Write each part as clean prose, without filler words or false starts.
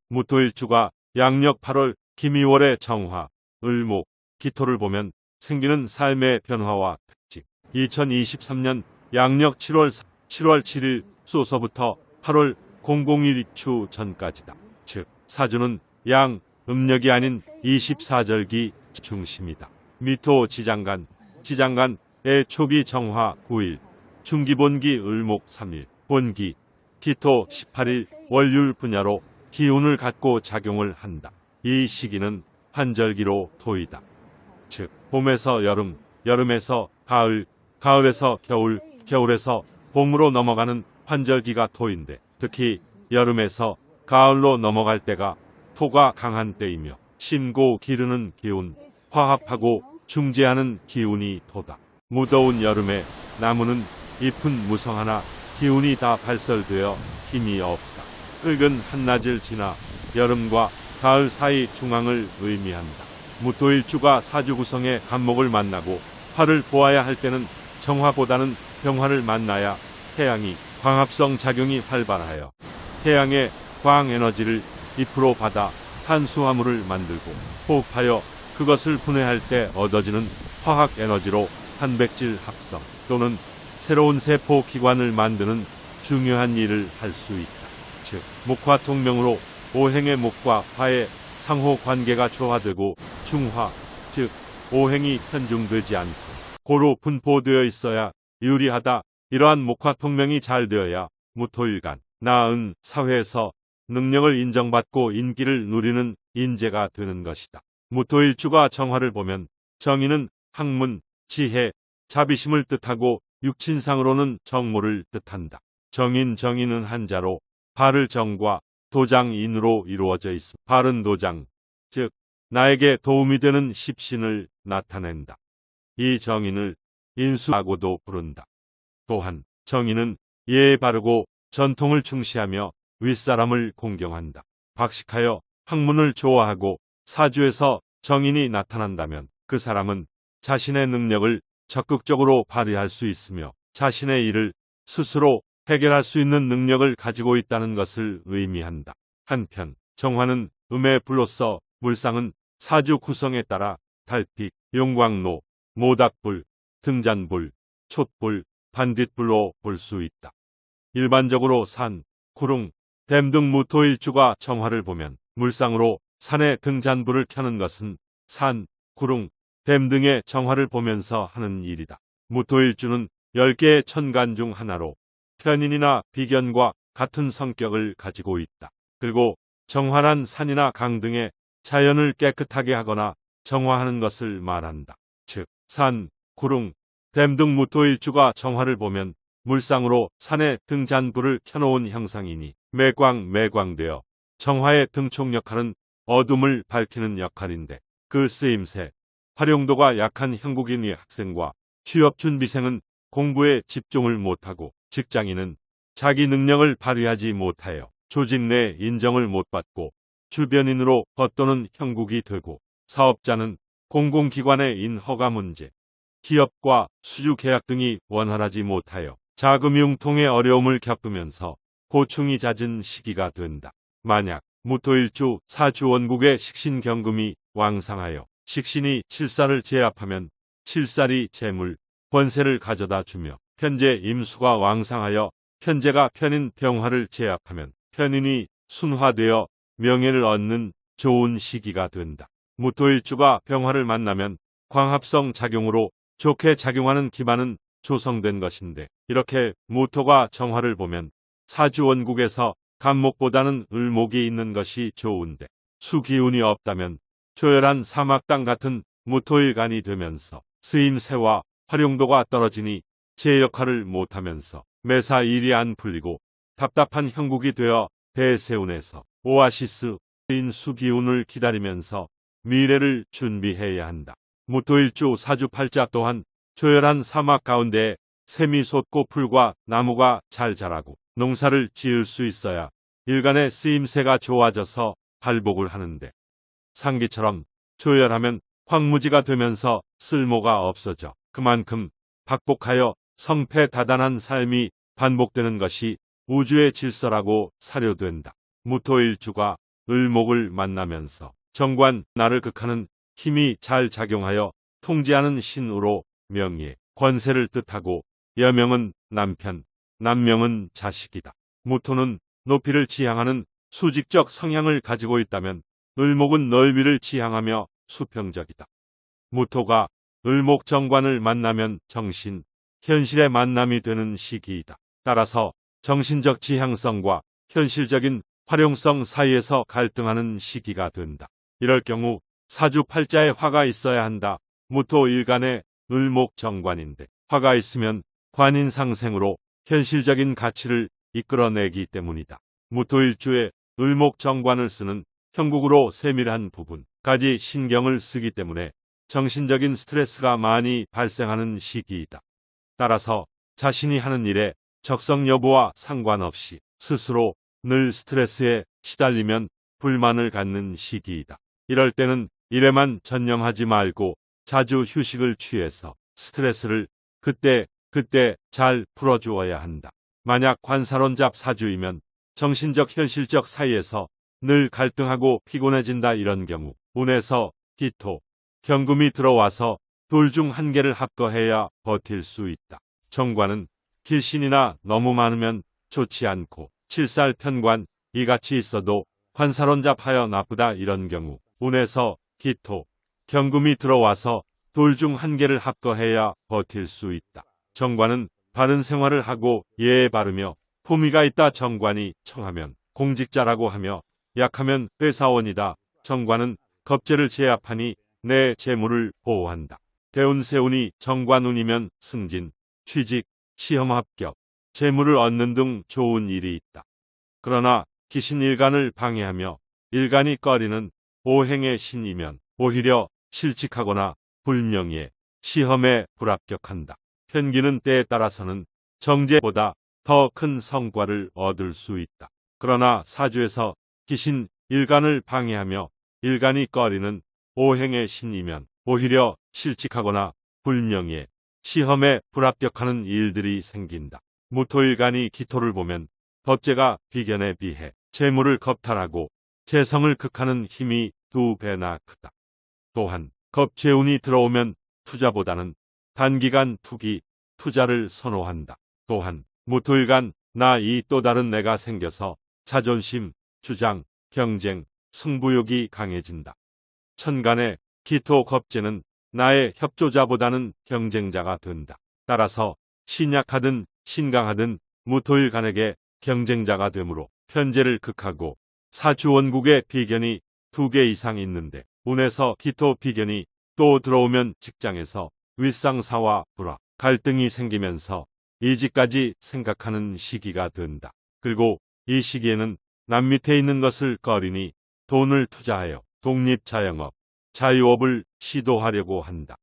무토일주가 양력 8월 김이월의 정화, 을목, 기토를 보면 생기는 삶의 변화와 특징. 2023년 양력 7월 7일 수서부터 8월 001입추 전까지다. 즉 사주는 양, 음력이 아닌 24절기 중심이다. 미토 지장간, 지장간의 초기 정화 9일, 중기본기 을목 3일, 본기, 기토 18일 월율 분야로 기운을 갖고 작용을 한다. 이 시기는 환절기로 토이다. 즉 봄에서 여름, 여름에서 가을, 가을에서 겨울, 겨울에서 봄으로 넘어가는 환절기가 토인데 특히 여름에서 가을로 넘어갈 때가 토가 강한 때이며 신고 기르는 기운, 화합하고 중재하는 기운이 토다. 무더운 여름에 나무는 잎은 무성하나 기운이 다 발설되어 힘이 없다. 끓은 한낮을 지나 여름과 가을 사이 중앙을 의미한다. 무토일주가 사주 구성의 간목을 만나고 화를 보아야 할 때는 정화보다는 병화를 만나야 태양이 광합성 작용이 활발하여 태양의 광에너지를 잎으로 받아 탄수화물을 만들고 호흡하여 그것을 분해할 때 얻어지는 화학에너지로 단백질 합성 또는 새로운 세포 기관을 만드는 중요한 일을 할 수 있다. 즉 목화 통명으로 오행의 목과 화의 상호 관계가 조화되고 중화, 즉 오행이 편중되지 않고 고루 분포되어 있어야 유리하다. 이러한 목화 통명이 잘 되어야 무토일간, 나은 사회에서 능력을 인정받고 인기를 누리는 인재가 되는 것이다. 무토일주가 정화를 보면 정의는 학문, 지혜, 자비심을 뜻하고 육친상으로는 정모를 뜻한다. 정인은 한자로 바를 정과 도장인으로 이루어져 있음. 바른 도장, 즉 나에게 도움이 되는 십신을 나타낸다. 이 정인을 인수라고도 부른다. 또한 정인은 예에 바르고 전통을 충시하며 윗사람을 공경한다. 박식하여 학문을 좋아하고 사주에서 정인이 나타난다면 그 사람은 자신의 능력을 적극적으로 발휘할 수 있으며 자신의 일을 스스로 해결할 수 있는 능력을 가지고 있다는 것을 의미한다. 한편 정화는 음의 불로서 물상은 사주 구성에 따라 달빛, 용광로, 모닥불, 등잔불, 촛불, 반딧불로 볼 수 있다. 일반적으로 산, 구릉, 댐 등 무토일주가 정화를 보면 물상으로 산에 등잔불을 켜는 것은 산, 구릉, 댐 등의 정화를 보면서 하는 일이다. 무토일주는 10개의 천간 중 하나로 편인이나 비견과 같은 성격을 가지고 있다. 그리고 정화란 산이나 강 등의 자연을 깨끗하게 하거나 정화하는 것을 말한다. 즉, 산, 구릉, 댐 등 무토일주가 정화를 보면 물상으로 산에 등잔불을 켜놓은 형상이니 매광되어 정화의 등촉 역할은 어둠을 밝히는 역할인데 그 쓰임새, 활용도가 약한 형국인의 학생과 취업준비생은 공부에 집중을 못하고 직장인은 자기 능력을 발휘하지 못하여 조직 내 인정을 못 받고 주변인으로 겉도는 형국이 되고 사업자는 공공기관의 인허가 문제, 기업과 수주 계약 등이 원활하지 못하여 자금 융통의 어려움을 겪으면서 고충이 잦은 시기가 된다. 만약 무토일주 사주 원국의 식신경금이 왕상하여 식신이 칠살을 제압하면 칠살이 재물, 권세를 가져다 주며 편재 임수가 왕상하여 편재가 편인 병화를 제압하면 편인이 순화되어 명예를 얻는 좋은 시기가 된다. 무토일주가 병화를 만나면 광합성 작용으로 좋게 작용하는 기반은 조성된 것인데 이렇게 무토가 정화를 보면 사주 원국에서 간목보다는 을목이 있는 것이 좋은데 수기운이 없다면 조열한 사막 땅 같은 무토일간이 되면서 쓰임새와 활용도가 떨어지니 제 역할을 못하면서 매사 일이 안 풀리고 답답한 형국이 되어 대세운에서 오아시스인 수기운을 기다리면서 미래를 준비해야 한다. 무토일주 사주팔자 또한 조열한 사막 가운데 샘이 솟고 풀과 나무가 잘 자라고 농사를 지을 수 있어야 일간의 쓰임새가 좋아져서 발복을 하는데 상기처럼 조열하면 황무지가 되면서 쓸모가 없어져 그만큼 박복하여 성패다단한 삶이 반복되는 것이 우주의 질서라고 사료된다. 무토일주가 을목을 만나면서 정관, 나를 극하는 힘이 잘 작용하여 통지하는 신으로 명예, 권세를 뜻하고 여명은 남편, 남명은 자식이다. 무토는 높이를 지향하는 수직적 성향을 가지고 있다면 을목은 넓이를 지향하며 수평적이다. 무토가 을목 정관을 만나면 정신, 현실의 만남이 되는 시기이다. 따라서 정신적 지향성과 현실적인 활용성 사이에서 갈등하는 시기가 된다. 이럴 경우 사주팔자에 화가 있어야 한다. 무토 일간의 을목 정관인데 화가 있으면 관인상생으로 현실적인 가치를 이끌어내기 때문이다. 무토일주에 을목 정관을 쓰는 형국으로 세밀한 부분까지 신경을 쓰기 때문에 정신적인 스트레스가 많이 발생하는 시기이다. 따라서 자신이 하는 일에 적성 여부와 상관없이 스스로 늘 스트레스에 시달리면 불만을 갖는 시기이다. 이럴 때는 일에만 전념하지 말고 자주 휴식을 취해서 스트레스를 그때 잘 풀어주어야 한다. 만약 관사론잡 사주이면 정신적 현실적 사이에서 늘 갈등하고 피곤해진다. 이런 경우 운에서 기토, 경금이 들어와서 둘 중 한 개를 합거해야 버틸 수 있다. 정관은 길신이나 너무 많으면 좋지 않고 칠살 편관 이같이 있어도 관사론잡하여 나쁘다. 이런 경우 운에서 기토, 경금이 들어와서 둘 중 한 개를 합거해야 버틸 수 있다. 정관은 바른 생활을 하고 예에 바르며 품위가 있다. 정관이 청하면 공직자라고 하며 약하면 회사원이다. 정관은 겁재를 제압하니 내 재물을 보호한다. 대운세운이 정관운이면 승진, 취직, 시험 합격, 재물을 얻는 등 좋은 일이 있다. 그러나 기신일간을 방해하며 일간이 꺼리는 오행의 신이면 오히려 실직하거나 불명예, 시험에 불합격한다. 편기는 때에 따라서는 정제보다 더 큰 성과를 얻을 수 있다. 그러나 사주에서 기신 일간을 방해하며 일간이 꺼리는 오행의 신이면 오히려 실직하거나 불명예, 시험에 불합격하는 일들이 생긴다. 무토일간이 기토를 보면 겁재가 비견에 비해 재물을 겁탈하고 재성을 극하는 힘이 2배나 크다. 또한 겁재운이 들어오면 투자보다는 단기간 투기, 투자를 선호한다. 또한 무토일간 나 이 또 다른 내가 생겨서 자존심, 주장, 경쟁, 승부욕이 강해진다. 천간의 기토 겁재는 나의 협조자보다는 경쟁자가 된다. 따라서 신약하든 신강하든 무토일간에게 경쟁자가 되므로 편재를 극하고 사주원국의 비견이 2개 이상 있는데 운에서 기토 비견이 또 들어오면 직장에서 윗상사와 불화, 갈등이 생기면서 이직까지 생각하는 시기가 된다. 그리고 이 시기에는 남 밑에 있는 것을 꺼리니 돈을 투자하여 독립자영업, 자유업을 시도하려고 한다.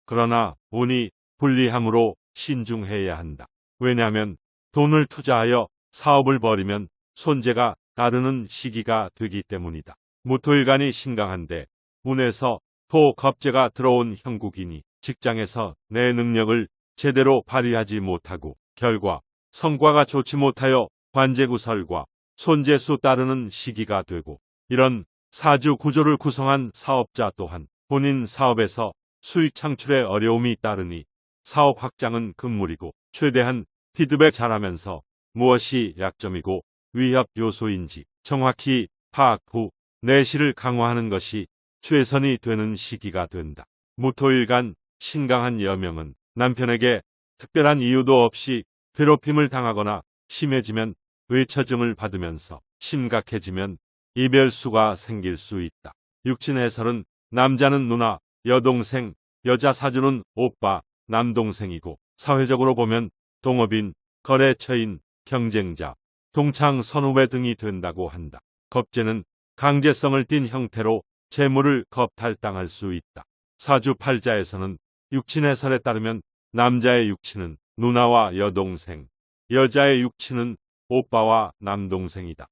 그러나 운이 불리함으로 신중해야 한다. 왜냐하면 돈을 투자하여 사업을 벌이면 손재가 따르는 시기가 되기 때문이다. 무토일간이 신강한데 운에서 토 겁재가 들어온 형국이니 직장에서 내 능력을 제대로 발휘하지 못하고 결과 성과가 좋지 못하여 관제구설과 손재수 따르는 시기가 되고 이런 사주 구조를 구성한 사업자 또한 본인 사업에서 수익 창출에 어려움이 따르니 사업 확장은 금물이고 최대한 피드백 잘하면서 무엇이 약점이고 위협 요소인지 정확히 파악 후 내실을 강화하는 것이 최선이 되는 시기가 된다. 무토일간 신강한 여명은 남편에게 특별한 이유도 없이 괴롭힘을 당하거나 심해지면 외처증을 받으면서 심각해지면 이별수가 생길 수 있다. 육친 해설은 남자는 누나, 여동생, 여자 사주는 오빠, 남동생이고 사회적으로 보면 동업인, 거래처인, 경쟁자, 동창 선후배 등이 된다고 한다. 겁재는 강제성을 띤 형태로 재물을 겁탈당할 수 있다. 사주팔자에서는 육친 해설에 따르면 남자의 육친은 누나와 여동생, 여자의 육친은 오빠와 남동생이다.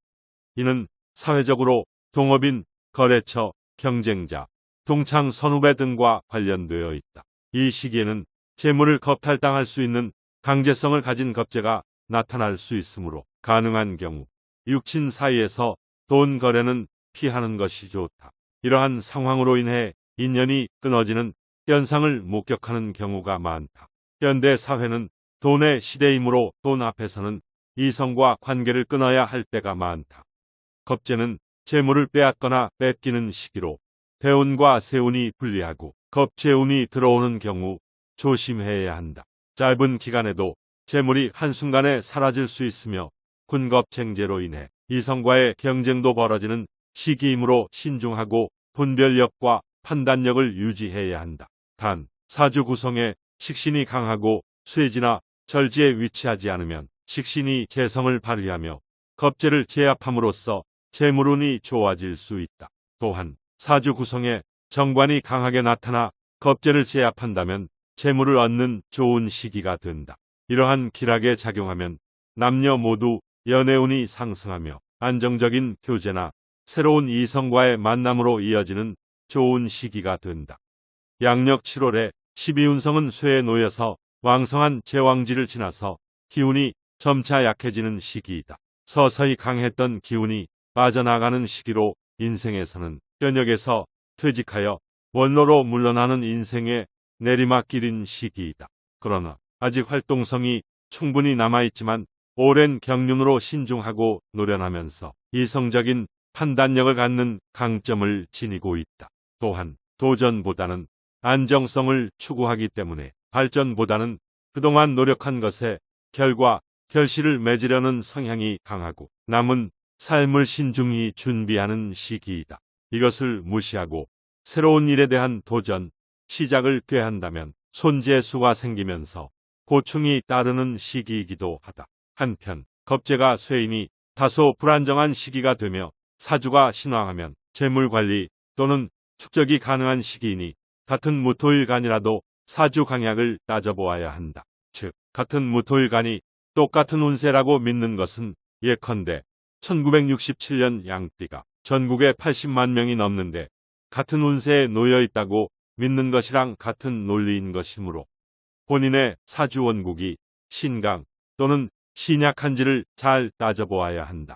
이는 사회적으로 동업인, 거래처, 경쟁자, 동창 선후배 등과 관련되어 있다. 이 시기에는 재물을 겁탈당할 수 있는 강제성을 가진 겁재가 나타날 수 있으므로 가능한 경우 육친 사이에서 돈 거래는 피하는 것이 좋다. 이러한 상황으로 인해 인연이 끊어지는 현상을 목격하는 경우가 많다. 현대 사회는 돈의 시대이므로 돈 앞에서는 이성과 관계를 끊어야 할 때가 많다. 겁재는 재물을 빼앗거나 뺏기는 시기로 대운과 세운이 불리하고 겁재운이 들어오는 경우 조심해야 한다. 짧은 기간에도 재물이 한순간에 사라질 수 있으며 군겁쟁제로 인해 이성과의 경쟁도 벌어지는 시기이므로 신중하고 분별력과 판단력을 유지해야 한다. 단, 사주 구성에 식신이 강하고 쇠지나 절지에 위치하지 않으면 식신이 재성을 발휘하며 겁재를 제압함으로써 재물운이 좋아질 수 있다. 또한 사주 구성에 정관이 강하게 나타나 겁재를 제압한다면 재물을 얻는 좋은 시기가 된다. 이러한 기락에 작용하면 남녀 모두 연애운이 상승하며 안정적인 교제나 새로운 이성과의 만남으로 이어지는 좋은 시기가 된다. 양력 7월에 12운성은 쇠에 놓여서 왕성한 제왕지를 지나서 기운이 점차 약해지는 시기이다. 서서히 강했던 기운이 빠져나가는 시기로 인생에서는 현역에서 퇴직하여 원로로 물러나는 인생의 내리막길인 시기이다. 그러나 아직 활동성이 충분히 남아있지만 오랜 경륜으로 신중하고 노련하면서 이성적인 판단력을 갖는 강점을 지니고 있다. 또한 도전보다는 안정성을 추구하기 때문에 발전보다는 그동안 노력한 것에 결과, 결실을 맺으려는 성향이 강하고 남은 삶을 신중히 준비하는 시기이다. 이것을 무시하고 새로운 일에 대한 도전, 시작을 꾀한다면 손재수가 생기면서 고충이 따르는 시기이기도 하다. 한편 겁재가 쇠이니 다소 불안정한 시기가 되며 사주가 신왕하면 재물관리 또는 축적이 가능한 시기이니 같은 무토일간이라도 사주 강약을 따져보아야 한다. 즉 같은 무토일간이 똑같은 운세라고 믿는 것은 예컨대 1967년 양띠가 전국에 80만 명이 넘는데 같은 운세에 놓여 있다고 믿는 것이랑 같은 논리인 것이므로 본인의 사주 원국이 신강 또는 신약한지를 잘 따져보아야 한다.